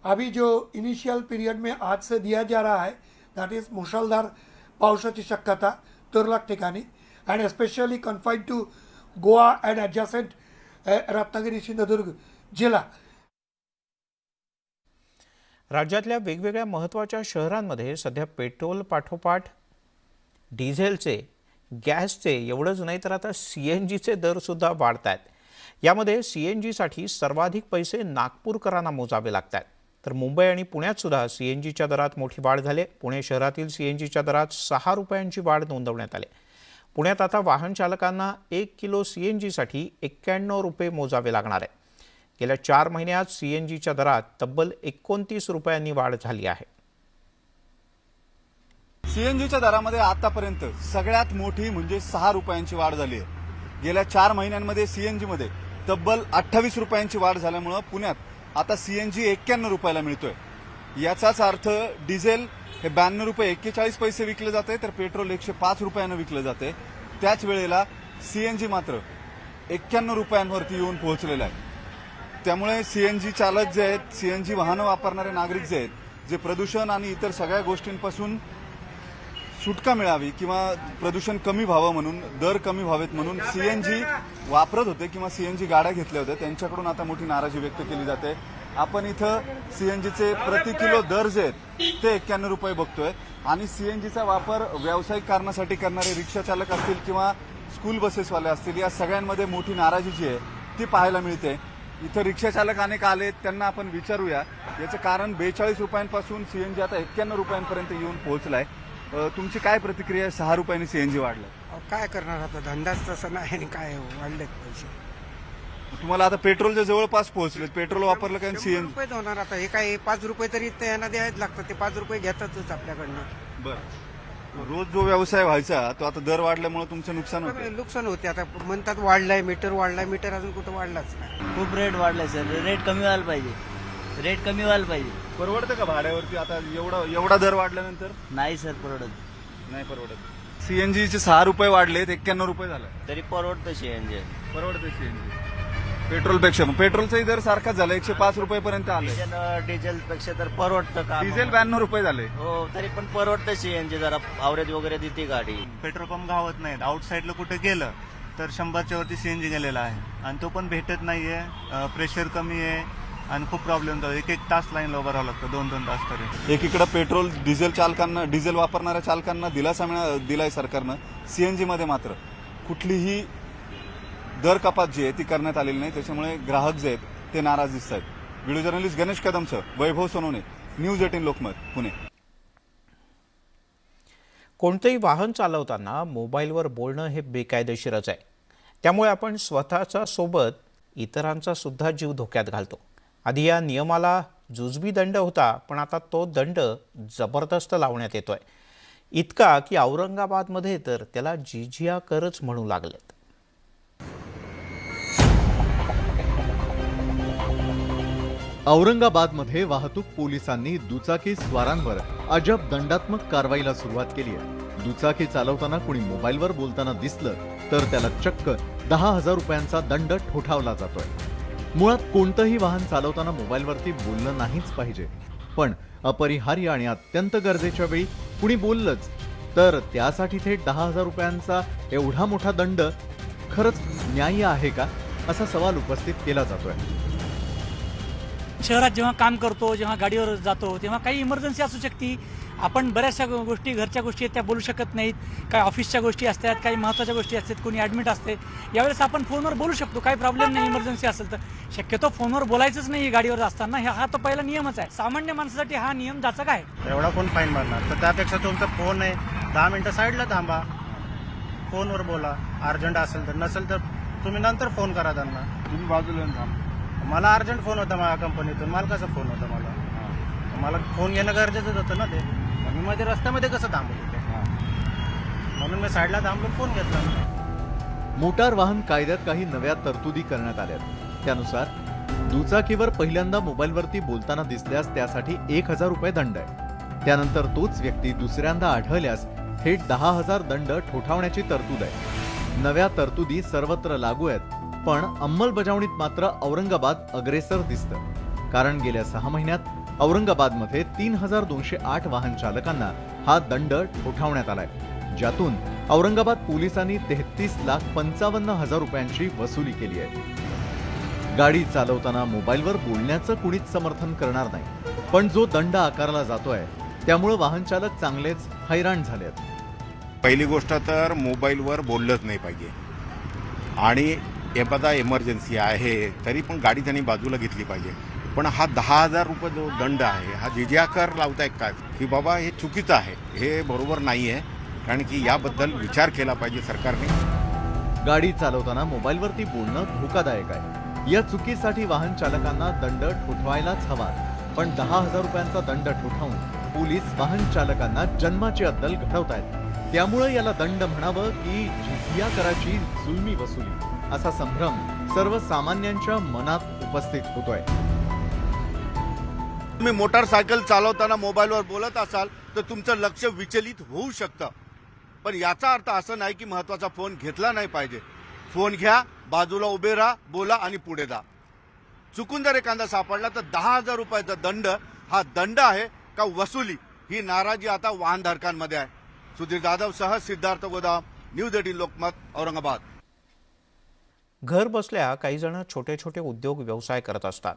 अभी जो इनिशियल पीरियड में आज से दिया जा रहा है, दैट इज मुसळधार पावसाची शक्यता तुरळक ठिकाणी and especially confined to Goa and adjacent Ratnagiri Sindhudurg जिल्हा. राज्यातल्या वेगवेगळ्या महत्त्वाच्या शहरांमध्ये सध्या पेट्रोल पाठोपाठ डिझेलचे, गॅसचे, एवढंच नाही तर आता CNGचे दरसुद्धा वाढत आहेत. यामध्ये CNGसाठी सर्वाधिक पैसे नागपूरकरांना मोजावे लागत आहेत. तर मुंबई आणि पुण्यात सुद्धा CNGच्या दरात मोठी वाढ झाली. पुणे शहरातील CNGच्या दरात 6 रुपयांची वाढ नोंदवण्यात आली. पुण्यात आता वाहन चालकांना 1 किलो CNGसाठी 91 रुपये मोजावे लागणार आहे. गेल्या 4 महिन्यात सीएनजीच्या दरात तब्बल 29 रुपयांनी वाढ झाली आहे. सीएनजीच्या दरामध्ये आतापर्यंत सगळ्यात मोठी म्हणजे 6 रुपयांची वाढ झाली आहे. गेल्या 4 महिन्यांमध्ये सीएनजीमध्ये तब्बल 28 रुपयांची वाढ झाल्यामुळे पुण्यात आता सीएनजी 91 रुपयाला मिळतोय. याचाच अर्थ डिझेल हे 92 रुपये 41 पैसे विकले जाते, तर पेट्रोल 105 रुपयानं विकलं जाते. त्याच वेळेला सीएनजी मात्र 91 रुपयांवरती येऊन पोहोचलेला आहे. त्यामुळे सीएनजी चालक जे आहेत, सीएनजी वाहनं वापरणारे नागरिक जे आहेत, जे प्रदूषण आणि इतर सगळ्या गोष्टींपासून सुटका मिळावी किंवा प्रदूषण कमी व्हावं म्हणून, दर कमी व्हावेत म्हणून सीएनजी वापरत होते किंवा सीएनजी गाड्या घेतल्या होत्या, त्यांच्याकडून आता मोठी नाराजी व्यक्त केली जाते. आपण इथं सीएनजीचे प्रति किलो दर जे आहेत ते 91 रुपये बघतोय आणि सीएनजीचा वापर व्यावसायिक कारणासाठी करणारे रिक्षा चालक असतील किंवा स्कूल बसेसवाले असतील, या सगळ्यांमध्ये मोठी नाराजी जी आहे ती पाहायला मिळते. इथं रिक्षा चालक अनेक आले, त्यांना आपण विचारूया. याचं कारण 42 रुपयांपासून सीएनजी आता 91 रुपयांपर्यंत येऊन पोहोचलाय. तुमची काय प्रतिक्रिया आहे? 6 रुपयांनी सीएनजी वाढलं, काय करणार आता, धंदाच तसा नाही आणि काय वाढलेत पैसे. तुम्हाला आता पेट्रोलच्या जवळपास पोहोचलेत, पेट्रोल वापरलं काय सीएनजी रुपये होणार आता, हे काय 5 रुपये तरी त्यांना द्यायच लागतात, ते 5 रुपये घेतातच आपल्याकडनं. बरं, रोज जो व्यवसाय व्हायचा तो आता दर वाढल्यामुळे तुमचं नुकसान होतं. नुकसान होते. आता म्हणतात वाढलाय मीटर, वाढलाय मीटर, अजून कुठं वाढलाच नाही. खूप रेट वाढलाय सर, रेट कमी व्हायला पाहिजे, रेट कमी व्हायला पाहिजे. परवडतं का भाड्यावरती आता एवढा दर वाढल्यानंतर? नाही सर परवडत, नाही परवडत. सीएनजीचे 6 रुपये वाढलेत, 91 रुपये झालं तरी परवडतं सीएनजी, परवडतं सीएनजी पेट्रोलपेक्षा. पेट्रोलचाही दर सारखाच झाला, 105 रुपयेपर्यंत आले. डिझेल पेक्षा तर परवडतं का? डिझेल 92 रुपये झाले. हो, तरी पण परवडतं सीएनजी, जरा अवरेज वगैरे देते गाडी. पेट्रोल पंप गावात नाहीत, आउटसाईडला कुठे गेलं तर 100च्या वरती सीएनजी गेलेला आहे आणि तो पण भेटत नाहीये. प्रेशर कमी आहे आणि खूप प्रॉब्लेम होतो. 1-1 तास लाईनला उभं राहावं लागतं, 2-2 तास तरी. एकीकडे पेट्रोल डिझेल वापरणाऱ्या चालकांना दिलासा दिलाय सरकारनं, सीएनजी मध्ये मात्र कुठलीही दर कपात जी आहे ती करण्यात आलेली नाही. त्याच्यामुळे ग्राहक जे आहेत ते नाराज दिसत आहेत. व्हिडिओ जर्नलिस्ट गणेश कदमसह वैभव सोनवणे, न्यूज 18 लोकमत, पुणे. कोणतेही वाहन चालवताना मोबाईलवर बोलणं हे बेकायदेशीरच आहे. त्यामुळे आपण स्वतःचा सोबत इतरांचा सुद्धा जीव धोक्यात घालतो. आधी या नियमाला जुजबी दंड होता, पण आता तो दंड जबरदस्त लावण्यात येतोय. इतका की औरंगाबादमध्ये तर त्याला जिजिया करच म्हणू लागलेत. औरंगाबादमध्ये वाहतूक पोलिसांनी दुचाकी स्वारांवर अजब दंडात्मक कारवाईला सुरुवात केली आहे. दुचाकी चालवताना कुणी मोबाईलवर बोलताना दिसलं तर त्याला चक्क 10,000 रुपयांचा दंड ठोठावला जातोय. मुळात कोणतंही वाहन चालवताना मोबाईलवरती बोलणं नाहीच पाहिजे, पण अपरिहार्य आणि अत्यंत गरजेच्या वेळी कुणी बोललंच तर त्यासाठी थेट 10,000 रुपयांचा एवढा मोठा दंड खरंच न्याय्य आहे का, असा सवाल उपस्थित केला जातोय. शहरात जेव्हा काम करतो, जेव्हा गाडीवर जातो, तेव्हा काही इमर्जन्सी असू शकते. आपण बऱ्याचशा गोष्टी, घरच्या गोष्टी आहेत त्या बोलू शकत नाहीत, काही ऑफिसच्या गोष्टी असतात, काही महत्त्वाच्या गोष्टी असतात, कोणी ॲडमिट असते, यावेळेस आपण फोनवर बोलू शकतो, काही प्रॉब्लेम नाही. इमर्जन्सी असेल तर शक्यतो फोनवर बोलायचंच नाही गाडीवर असताना, हा तो पहिला नियमच आहे. सामान्य माणसासाठी हा नियम जाचक आहे. एवढा कोण फाईन मारणार, तर त्यापेक्षा तुमचा फोन आहे 10 मिनिटं साईडला थांबा, फोनवर बोला. अर्जंट असेल तर, नसेल तर तुम्ही नंतर फोन करा त्यांना. तुम्ही बाजूला थांबा. मला अर्जंट फोन होता माझ्या कंपनीतून, मला कसा फोन होता, मला फोन घेणं गरजेचंच होतं ना. ते मी मध्ये रस्त्यामध्ये कसं थांबलो, म्हणून मी साईडला थांबून फोन घेतला. मोटार वाहन कायद्यात काही नव्या तरतुदी करण्यात आल्यात. त्यानुसार दुचाकीवर पहिल्यांदा मोबाईलवरती बोलताना दिसल्यास त्यासाठी 1,000 रुपये दंड आहे. त्यानंतर तोच व्यक्ती दुसऱ्यांदा आढळल्यास थेट 10,000 दंड ठोठावण्याची तरतूद आहे. नव्या तरतुदी सर्वत्र लागू आहेत, पण अंमलबजावणीत मात्र औरंगाबाद अग्रेसर दिसतं. कारण गेल्या 6 महिन्यात औरंगाबादमध्ये 3,208 वाहन चालकांना हा दंड ठोठावण्यात आलाय, ज्यातून औरंगाबाद पोलिसांनी 33,55,000 रुपयांची वसुली केली आहे. गाडी चालवताना मोबाईलवर बोलण्याचं कुणीच समर्थन करणार नाही, पण जो दंड आकारला जातोय त्यामुळे वाहन चालक चांगलेच हैराण झाले आहेत. पहिली गोष्ट तर मोबाईलवर बोललंच नाही पाहिजे आणि एखादा इमर्जन्सी आहे तरी पण गाडी त्यांनी बाजूला घेतली पाहिजे. पण हा 10,000 रुपये जो दंड आहे हा जिजिया कर लावताय काय की बाबा हे चुकीचं आहे, हे बरोबर नाही आहे. कारण की याबद्दल विचार केला पाहिजे सरकारने. गाडी चालवताना मोबाईलवरती बोलणं धोकादायक आहे. या चुकीसाठी वाहन चालकांना दंड ठोठवायलाच हवा, पण 10,000 रुपयांचा दंड ठोठावून पोलीस वाहन चालकांना जन्माची अद्दल घडवतायत। त्यामुळे याला दंड म्हणावं की जिझिया कराची जुलमी वसुली, असा संभ्रम सर्वसामान्यांच्या मनात उपस्थित होतोय। तुम्ही मोटारसायकल चालवताना मोबाईलवर बोलत असाल तर तुमचं लक्ष विचलित होऊ शकतं, पण याचा अर्थ असं नाही की महत्त्वाचा फोन घेतला नाही पाहिजे। फोन घ्या, बाजूला उभे राहा, बोला आणि पुढे जा। चुकून जर एखादा सापडला तर 10,000 रुपयाचा दंड हा दंड आहे का वसुली, ही नाराजी आता वाहनधारकांमध्ये आहे। सुधीर जाधव सह सिद्धार्थ गोदाम, न्यूज 18 लोकमत, औरंगाबाद। घर बसल्या काही जण छोटे छोटे उद्योग व्यवसाय करत असतात,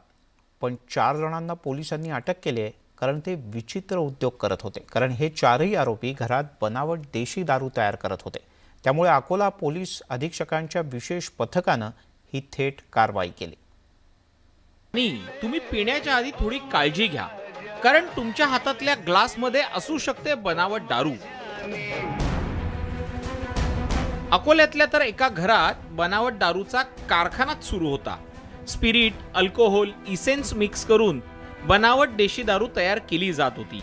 पण 4 जणांना पोलिसांनी अटक केली आहे कारण ते विचित्र उद्योग करत होते। कारण हे 4ही आरोपी घरात बनावट देशी दारू तयार करत होते। त्यामुळे अकोला पोलीस अधीक्षकांच्या विशेष पथकानं ही थेट कारवाई केली। आणि तुम्ही पिण्याच्या आधी थोडी काळजी घ्या, कारण तुमच्या हातातल्या ग्लासमध्ये असू शकते बनावट दारू। अकोल्यातल्या तर एका घरात बनावट दारूचा कारखानाच सुरू होता। स्पिरिट, अल्कोहोल, इसेन्स मिक्स करून बनावट देशी दारू तयार केली जात होती।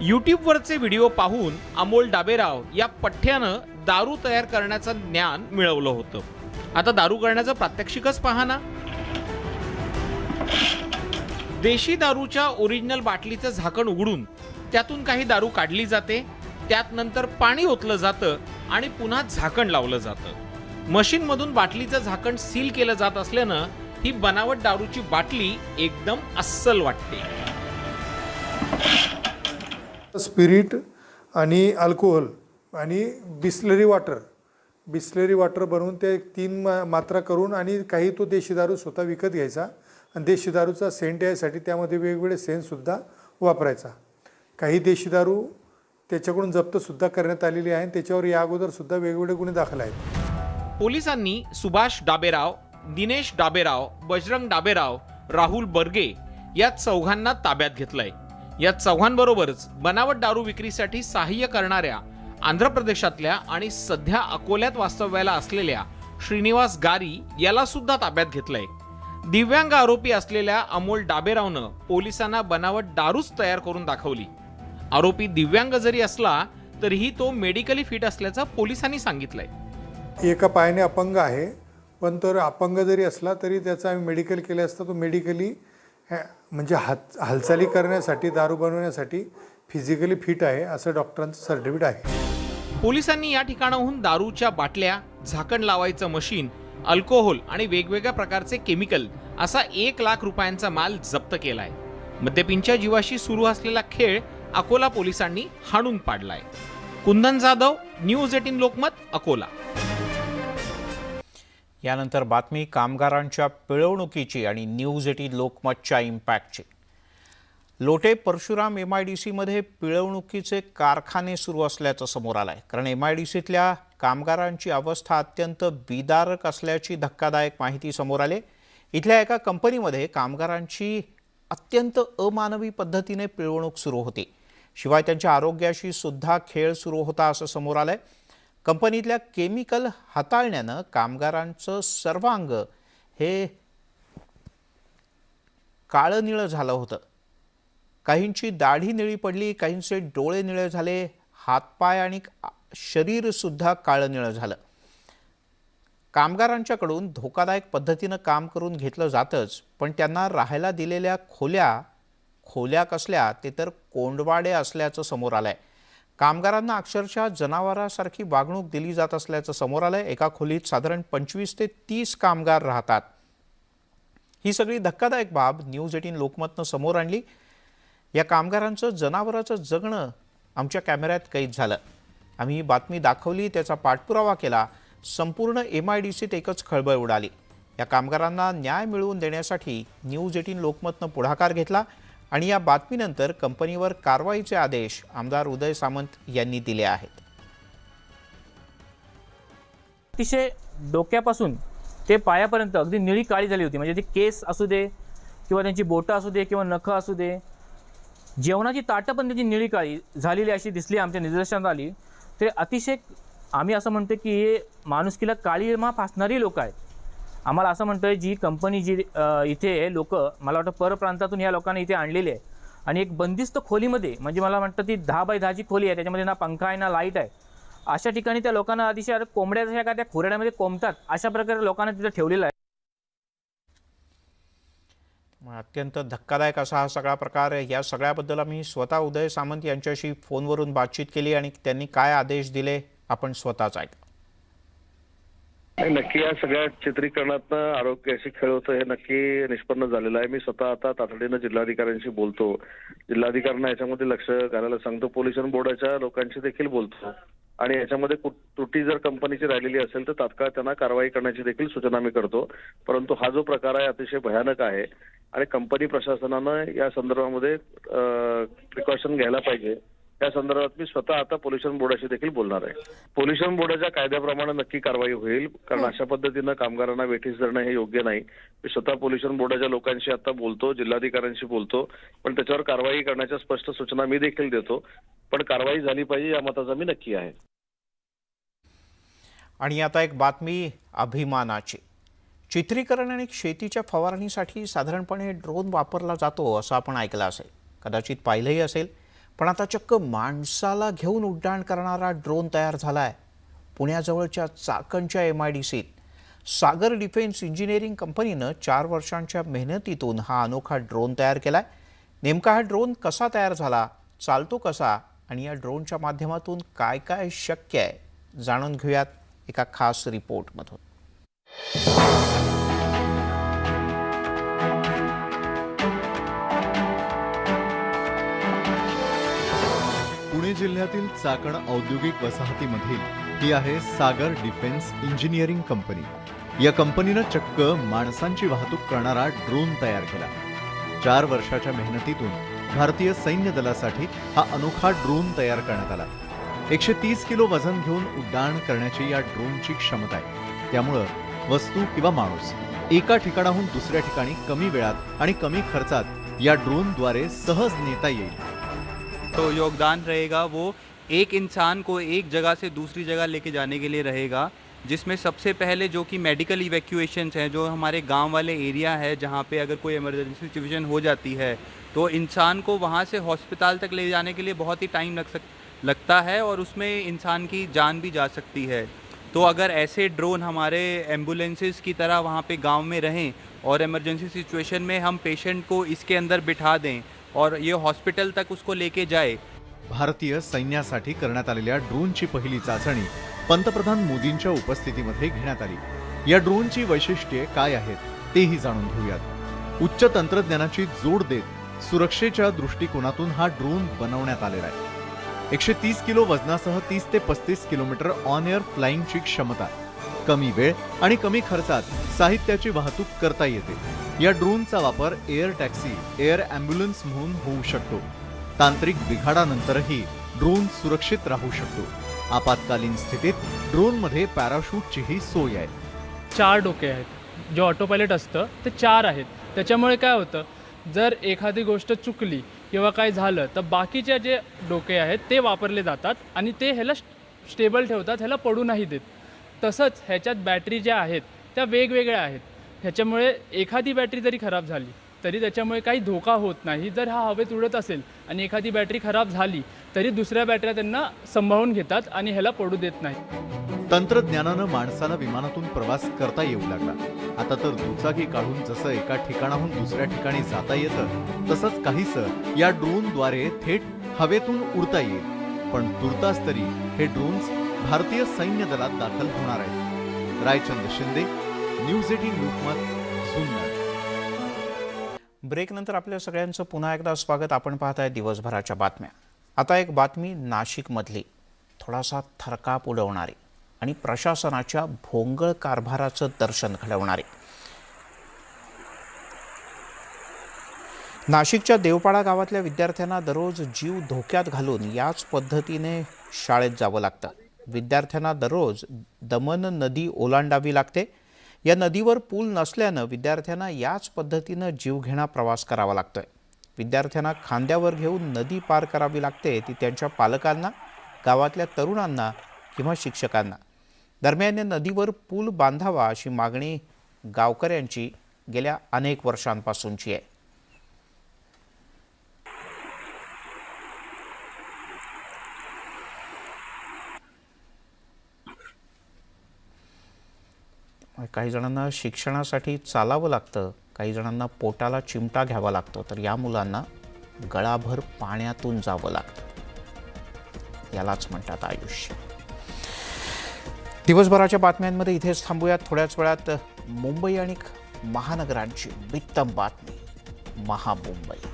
यूट्यूबवरचे व्हिडिओ पाहून अमोल डाबेराव या पठ्ठ्यानं दारू तयार करण्याचं ज्ञान मिळवलं होतं। आता दारू करण्याचं प्रात्यक्षिकच पहा ना। देशी दारूच्या ओरिजिनल बाटलीचं झाकण उघडून त्यातून काही दारू काढली जाते, त्यात नंतर पाणी ओतलं जातं आणि पुन्हा झाकण लावलं जातं। मशीनमधून बाटलीचं झाकण सील केलं जात असल्यानं ही बनावट दारूची बाटली एकदम अस्सल वाटते। स्पिरिट आणि अल्कोहोल आणि बिस्लरी वाटर बनवून ते 3 मात्रा करून आणि काही तो देशी दारू स्वतः विकत घ्यायचा आणि देशी दारूचा सेंट यासाठी त्यामध्ये वेगवेगळे सेंटसुद्धा वापरायचा। काही देशी दारू त्याच्याकडून जप्तसुद्धा करण्यात आलेली आहे, त्याच्यावर या अगोदरसुद्धा वेगवेगळे गुन्हे दाखल आहेत। पोलिसांनी सुभाष डाबेराव, दिनेश डाबेराव, बजरंग डाबेराव, राहुल बर्गे या 4घांना ताब्यात घेतलंय। या 4घांबरोबरच बनावट दारू विक्रीसाठी सहाय्य करणाऱ्या आंध्र प्रदेशातल्या आणि सध्या अकोल्यात वास्तव्याला असलेल्या श्रीनिवास गारी याला सुद्धा ताब्यात घेतलंय। दिव्यांग आरोपी असलेल्या अमोल डाबेरावनं पोलिसांना बनावट दारूच तयार करून दाखवली। आरोपी दिव्यांग जरी असला तरीही तो मेडिकली फिट असल्याचं पोलिसांनी सांगितलंय। एका पायाने अपंग आहे, पण तो अपंग जरी असला तरी त्याचा आम्ही मेडिकल केले असता तो मेडिकली म्हणजे हालचाली करण्यासाठी, दारू बनवण्यासाठी फिजिकली फिट आहे असं डॉक्टरांचं सर्टिफिकेट आहे। पोलिसांनी या ठिकाणाहून दारूच्या बाटल्या, झाकण लावायचं मशीन, अल्कोहोल आणि वेगवेगळ्या प्रकारचे केमिकल असा 1 लाख रुपयांचा माल जप्त केलाय। मद्यपींच्या जीवाशी सुरू असलेला खेळ अकोला पोलिसांनी हाणून पाडलाय। कुंदन जाधव, न्यूज 18 लोकमत, अकोला। यानंतर बातमी कामगारांच्या पिळवणुकीची आणि न्यूज 18 लोकमतच्या इम्पॅक्टची। लोटे परशुराम MIDCमध्ये पिळवणुकीचे कारखाने सुरू असल्याचं समोर आलंय। कारण MIDCतल्या कामगारांची अवस्था अत्यंत बिदारक असल्याची धक्कादायक माहिती समोर आली। इथल्या एका कंपनीमध्ये कामगारांची अत्यंत अमानवी पद्धतीने पिळवणूक सुरू होती, शिवाय त्यांच्या आरोग्याशी सुद्धा खेळ सुरू होता असं समोर आलंय। कंपनीतल्या केमिकल हाताळण्यानं कामगारांचं सर्वांग हे काळं निळं झालं होतं। काहींची दाढी निळी पडली, काहींचे डोळे निळे झाले, हातपाय आणि शरीर सुद्धा काळं निळं झालं। कामगारांच्याकडून धोकादायक पद्धतीनं काम करून घेतलं जातंच, पण त्यांना राहायला दिलेल्या खोल्या कसल्या ते तर कोंडवाडे असल्याचं समोर आलंय। कामगारांना अक्षरशः जनावरांसारखी वागणूक दिली जात असल्याचं समोर आलंय। एका खोलीत साधारण 25 ते 30 कामगार राहतात। ही सगळी धक्कादायक बाब न्यूज 18 लोकमतनं समोर आणली। या कामगारांचं जनावराचं जगणं आमच्या कॅमेऱ्यात कैद झालं। आम्ही ही बातमी दाखवली, त्याचा पाठपुरावा केला। संपूर्ण MIDCत एकच खळबळ उडाली। या कामगारांना न्याय मिळवून देण्यासाठी न्यूज 18 लोकमतनं पुढाकार घेतला आणि या बातमीनंतर कंपनीवर कारवाईचे आदेश आमदार उदय सामंत यांनी दिले आहेत। अतिशय डोक्यापासून ते पायापर्यंत अगदी निळी काळी झाली होती। म्हणजे ते केस असू दे किंवा त्यांची बोटं असू दे किंवा नखं असू दे, जेवणाची ताटं पण त्याची निळी काळी झालेली अशी दिसली, आमच्या निदर्शनात आली। ते अतिशय आम्ही असं म्हणतो की हे माणुसकीला काळीमा फासणारी लोक आहेत आम्हाला असं म्हणतोय जी कंपनी जी इथे लोक मला वाटतं परप्रांतातून या लोकांना इथे आणलेले आहे आणि एक बंदिस्त खोलीमध्ये म्हणजे मला वाटतं ती 10 बाय 10ची खोली आहे, त्याच्यामध्ये ना पंखा आहे ना लाईट आहे, अशा ठिकाणी त्या लोकांना अतिशय कोंबड्या जशा का त्या खोऱ्यामध्ये कोंबतात अशा प्रकारे लोकांना तिथे ठेवलेलं आहे. अत्यंत धक्कादायक असा हा सगळा प्रकार आहे. या सगळ्याबद्दल आम्ही स्वतः उदय सामंत यांच्याशी फोनवरून बातचीत केली आणि त्यांनी काय आदेश दिले आपण स्वतःच ऐकू. नक्की या सगळ्या चित्रीकरणातनं आरोग्याशी खेळ होतं हे नक्की निष्पन्न झालेलं आहे. मी स्वतः आता तातडीनं जिल्हाधिकाऱ्यांशी बोलतो, जिल्हाधिकाऱ्यांना याच्यामध्ये लक्ष घालायला सांगतो, पोल्युशन बोर्डाच्या लोकांशी देखील बोलतो आणि याच्यामध्ये त्रुटी जर कंपनीची राहिलेली असेल तर तात्काळ त्यांना कारवाई करण्याची देखील सूचना मी करतो. परंतु हा जो प्रकार आहे अतिशय भयानक आहे आणि कंपनी प्रशासनानं या संदर्भामध्ये प्रिकॉशन घ्यायला पाहिजे. त्या संदर्भात मी स्वतः आता पोल्युशन बोर्डाशी देखील बोलणार आहे. पोल्युशन बोर्डाच्या कायद्याप्रमाणे नक्की कारवाई होईल, कारण अशा पद्धतीनं कामगारांना वेठीस धरणं हे योग्य नाही. मी स्वतः पोल्युशन बोर्डाच्या लोकांशी आता बोलतो, जिल्हाधिकाऱ्यांशी बोलतो, पण त्याच्यावर कारवाई करण्याच्या स्पष्ट सूचना मी देखील देतो. पण कारवाई झाली पाहिजे या मताचा मी नक्की आहे. आणि आता एक बातमी अभिमानाची. चित्रीकरण आणि शेतीच्या फवारणीसाठी साधारणपणे ड्रोन वापरला जातो असं आपण ऐकलं असेल, कदाचित पाहिलंही असेल. पण आता चक्क माणसाला घेऊन उड्डाण करणारा ड्रोन तयार झाला आहे. पुण्याजवळच्या चाकणच्या MIDCत सागर डिफेन्स इंजिनिअरिंग कंपनीनं 4 वर्षांच्या मेहनतीतून हा अनोखा ड्रोन तयार केला आहे. नेमका हा ड्रोन कसा तयार झाला, चालतो कसा आणि या ड्रोनच्या माध्यमातून काय काय शक्य आहे जाणून घेऊयात एका खास रिपोर्टमधून. पुणे जिल्ह्यातील चाकण औद्योगिक वसाहतीमधील ही आहे सागर डिफेन्स इंजिनिअरिंग कंपनी. या कंपनीनं चक्क माणसांची वाहतूक करणारा ड्रोन तयार केला. 4 वर्षाच्या मेहनतीतून भारतीय सैन्य दलासाठी हा अनोखा ड्रोन तयार करण्यात आला. 130 किलो वजन घेऊन उड्डाण करण्याची या ड्रोनची क्षमता आहे. त्यामुळं वस्तू किंवा माणूस एका ठिकाणाहून दुसऱ्या ठिकाणी कमी वेळात आणि कमी खर्चात या ड्रोनद्वारे सहज नेता येईल. तो योगदान रहेगा वो एक इंसान को एक जगह से दूसरी जगह लेके जाने के लिए रहेगा, जिसमें सबसे पहले जो कि मेडिकल इवैक्यूएशंस हैं, जो हमारे गांव वाले एरिया है जहां पे अगर कोई इमरजेंसी सिचुएशन हो जाती है तो इंसान को वहां से हॉस्पिटल तक ले जाने के लिए बहुत ही टाइम लगता है और उसमें इंसान की जान भी जा सकती है. तो अगर ऐसे ड्रोन हमारे एम्बुलेंसेस की तरह वहाँ पे गांव में रहें और इमरजेंसी सिचुएशन में हम पेशेंट को इसके अंदर बिठा दें और ये हॉस्पिटल तक उसको लेके जाए. भारतीय सैन्यासाठी करण्यात आलेल्या ड्रोनची पहिली चाचणी पंतप्रधान मोदींच्या उपस्थितीमध्ये घेण्यात आली. या ड्रोनची वैशिष्ट्ये काय आहेत तेही जाणून घेऊयात. उच्च तंत्रज्ञानाची जोड देत सुरक्षेच्या दृष्टिकोनातून हा ड्रोन बनवण्यात आलेला आहे. 130 किलो वजनासह 30 ते 35 किलोमीटर ऑन एअर फ्लाइंगची क्षमता, कमी वेळ आणि कमी खर्चात साहित्याची वाहतूक करता येते. या ड्रोनचा वापर एअर टॅक्सी, एअर ॲम्ब्युलन्स म्हणून होऊ शकतो. तांत्रिक बिघाडानंतरही ड्रोन सुरक्षित राहू शकतो. आपत्कालीन स्थितीत ड्रोनमध्ये पॅराशूटचीही सोय आहे. 4 डोके आहेत. जे ऑटो पायलट असतं ते 4 आहेत. त्याच्यामुळे काय होतं, जर एखादी गोष्ट चुकली किंवा काय झालं तर बाकीचे जे डोके आहेत ते वापरले जातात आणि ते ह्याला स्टेबल ठेवतात, ह्याला पडू नाही देत. तसंच ह्याच्यात बॅटरी ज्या आहेत त्या वेगवेगळ्या आहेत. ह्याच्यामुळे एखादी बॅटरी जरी खराब झाली तरी त्याच्यामुळे काही धोका होत नाही. जर हा हवेत उडत असेल आणि एखादी बॅटरी खराब झाली तरी दुसऱ्या बॅटऱ्या त्यांना सांभाळून घेतात आणि ह्याला पडू देत नाही. तंत्रज्ञानानं माणसाला विमानातून प्रवास करता येऊ लागला. आता तर दुचाकी काढून जसं एका ठिकाणाहून दुसऱ्या ठिकाणी जाता येतं तसंच काहीसं या ड्रोनद्वारे थेट हवेतून उडता येईल. पण तुर्तास तरी हे ड्रोन्स भारतीय सैन्य दलात दाखल होणार आहेत. रायचंद शिंदे, न्यूज 18 लोकमत, जुन्नर. ब्रेकनंतर आपल्या सगळ्यांचं पुन्हा एकदा स्वागत. आपण पाहताय दिवसभराच्या बातम्या. आता एक बातमी नाशिकमधली, थोडासा थरकाप उडवणारी आणि प्रशासनाच्या भोंगळ कारभाराचं दर्शन घडवणारी. नाशिकच्या देवपाडा गावातल्या विद्यार्थ्यांना दररोज जीव धोक्यात घालून याच पद्धतीने शाळेत जावं लागतं. विद्यार्थ्यांना दररोज दमन नदी ओलांडावी लागते. या नदीवर पूल नसल्यानं विद्यार्थ्यांना याच पद्धतीनं जीवघेणा प्रवास करावा लागतोय. विद्यार्थ्यांना खांद्यावर घेऊन नदी पार करावी लागते, ती त्यांच्या पालकांना, गावातल्या तरुणांना किंवा शिक्षकांना. दरम्यान या नदीवर पूल बांधावा अशी मागणी गावकऱ्यांची गेल्या अनेक वर्षांपासूनची आहे. काही जणांना शिक्षणासाठी चालावं लागतं, काही जणांना पोटाला चिमटा घ्यावा लागतो, तर या मुलांना गळाभर पाण्यातून जावं लागतं. यालाच म्हणतात आयुष्य. दिवसभराच्या बातम्यांमध्ये इथेच थांबूयात. थोड्याच वेळात मुंबई आणि महानगरांची बित्तम बातमी. महामुंबई.